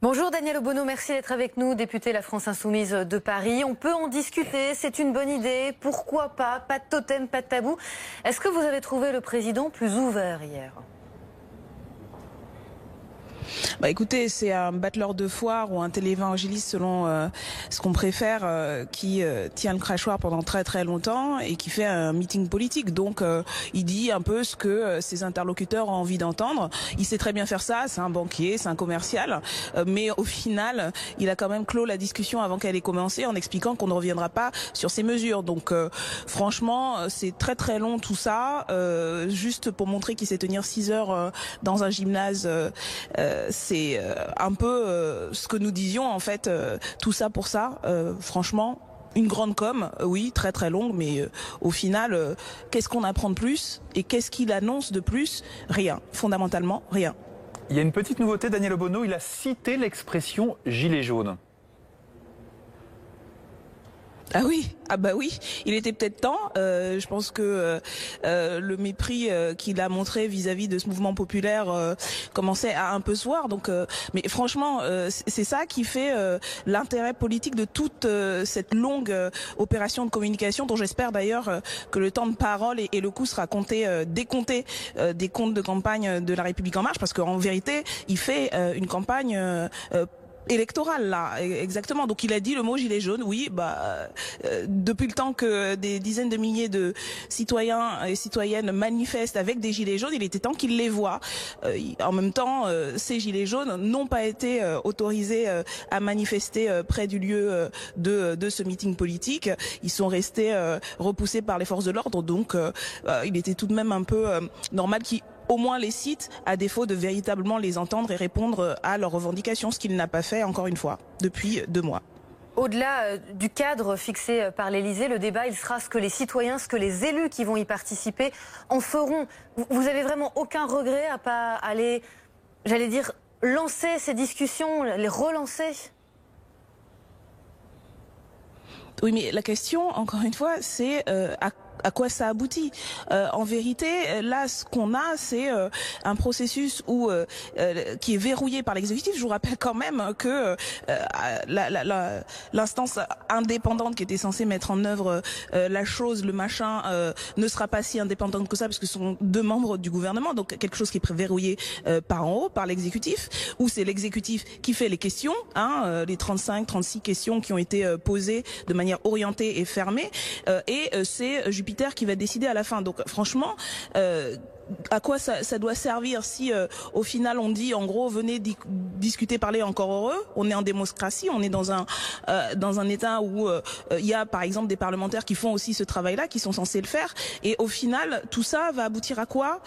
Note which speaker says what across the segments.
Speaker 1: Bonjour Daniel Obono, merci d'être avec nous, député La France Insoumise de Paris. On peut en discuter, c'est une bonne idée, pourquoi pas, pas de totem, pas de tabou. Est-ce que vous avez trouvé le président plus ouvert hier ?
Speaker 2: Bah écoutez, c'est un battleur de foire ou un télévangéliste selon ce qu'on préfère, qui tient le crachoir pendant très très longtemps et qui fait un meeting politique. Donc il dit un peu ce que ses interlocuteurs ont envie d'entendre. Il sait très bien faire ça, c'est un banquier, c'est un commercial, mais au final, il a quand même clos la discussion avant qu'elle ait commencé en expliquant qu'on ne reviendra pas sur ces mesures. Donc franchement, c'est très très long tout ça, juste pour montrer qu'il sait tenir 6 heures dans un gymnase. C'est un peu ce que nous disions en fait, tout ça pour ça, franchement, une grande com, oui, très très longue, mais au final, qu'est-ce qu'on apprend de plus et qu'est-ce qu'il annonce de plus? Rien, fondamentalement, rien.
Speaker 3: Il y a une petite nouveauté, Daniel Obono, il a cité l'expression « gilet jaune ».
Speaker 2: Ah oui, ah bah oui, il était peut-être temps. Je pense que le mépris qu'il a montré vis-à-vis de ce mouvement populaire commençait à un peu se voir. Donc, mais franchement, c'est ça qui fait l'intérêt politique de toute cette longue opération de communication, dont j'espère d'ailleurs que le temps de parole et le coup sera décompté des comptes de campagne de La République En Marche, parce qu'en vérité, il fait une campagne électoral là, exactement. Donc il a dit le mot gilet jaune. Oui, depuis le temps que des dizaines de milliers de citoyens et citoyennes manifestent avec des gilets jaunes, il était temps qu'ils les voient. En même temps, ces gilets jaunes n'ont pas été autorisés à manifester près du lieu de ce meeting politique. Ils sont restés repoussés par les forces de l'ordre. Donc il était tout de même un peu normal qu'ils au moins les citent, à défaut de véritablement les entendre et répondre à leurs revendications, ce qu'il n'a pas fait, encore une fois, depuis 2 mois.
Speaker 1: Au-delà du cadre fixé par l'Élysée, le débat, il sera ce que les citoyens, ce que les élus qui vont y participer en feront. Vous avez vraiment aucun regret à pas aller, j'allais dire, lancer ces discussions, les relancer ?
Speaker 2: Oui, mais la question, encore une fois, c'est à quoi ça aboutit. En vérité, là, ce qu'on a, c'est un processus qui est verrouillé par l'exécutif. Je vous rappelle quand même que l'instance indépendante qui était censée mettre en œuvre la chose, le machin, ne sera pas si indépendante que ça, parce que ce sont 2 membres du gouvernement, donc quelque chose qui est verrouillé par en haut, par l'exécutif, ou c'est l'exécutif qui fait les questions, les 35-36 questions qui ont été posées de manière orientée et fermée, et c'est Jupiter qui va décider à la fin. Donc franchement, à quoi ça doit servir si au final on dit en gros venez discuter, parler, encore heureux. On est en démocratie, on est dans un état où il y a par exemple des parlementaires qui font aussi ce travail-là, qui sont censés le faire, et au final tout ça va aboutir à quoi?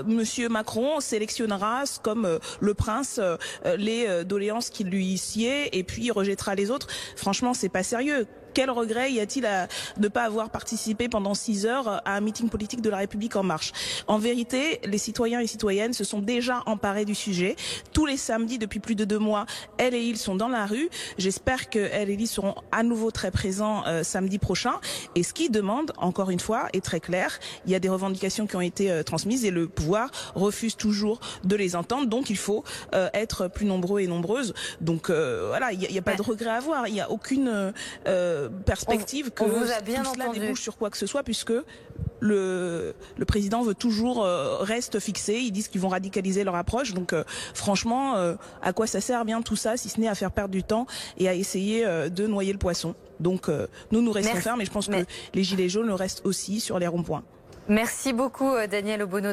Speaker 2: Monsieur Macron sélectionnera comme le prince les doléances qui lui sied et puis il rejettera les autres. Franchement, c'est pas sérieux. Quel regret y a-t-il à ne pas avoir participé pendant 6 heures à un meeting politique de La République En Marche? En vérité, les citoyens et citoyennes se sont déjà emparés du sujet. Tous les samedis, depuis plus de 2 mois, elles et ils sont dans la rue. J'espère qu'elles et ils seront à nouveau très présents samedi prochain. Et ce qu'ils demandent, encore une fois, est très clair. Il y a des revendications qui ont été transmises et le pouvoir refuse toujours de les entendre. Donc il faut être plus nombreux et nombreuses. Donc voilà, il n'y a pas de regret à avoir. Il n'y a aucune perspective que
Speaker 1: vous a bien
Speaker 2: tout cela
Speaker 1: entendu.
Speaker 2: débouche sur quoi que ce soit, puisque le président veut toujours reste fixé. Ils disent qu'ils vont radicaliser leur approche. Donc franchement, à quoi ça sert bien tout ça, si ce n'est à faire perdre du temps et à essayer de noyer le poisson. Donc nous restons fermes, et je pense que les gilets jaunes restent aussi sur les ronds-points.
Speaker 1: Merci beaucoup Daniel Obono.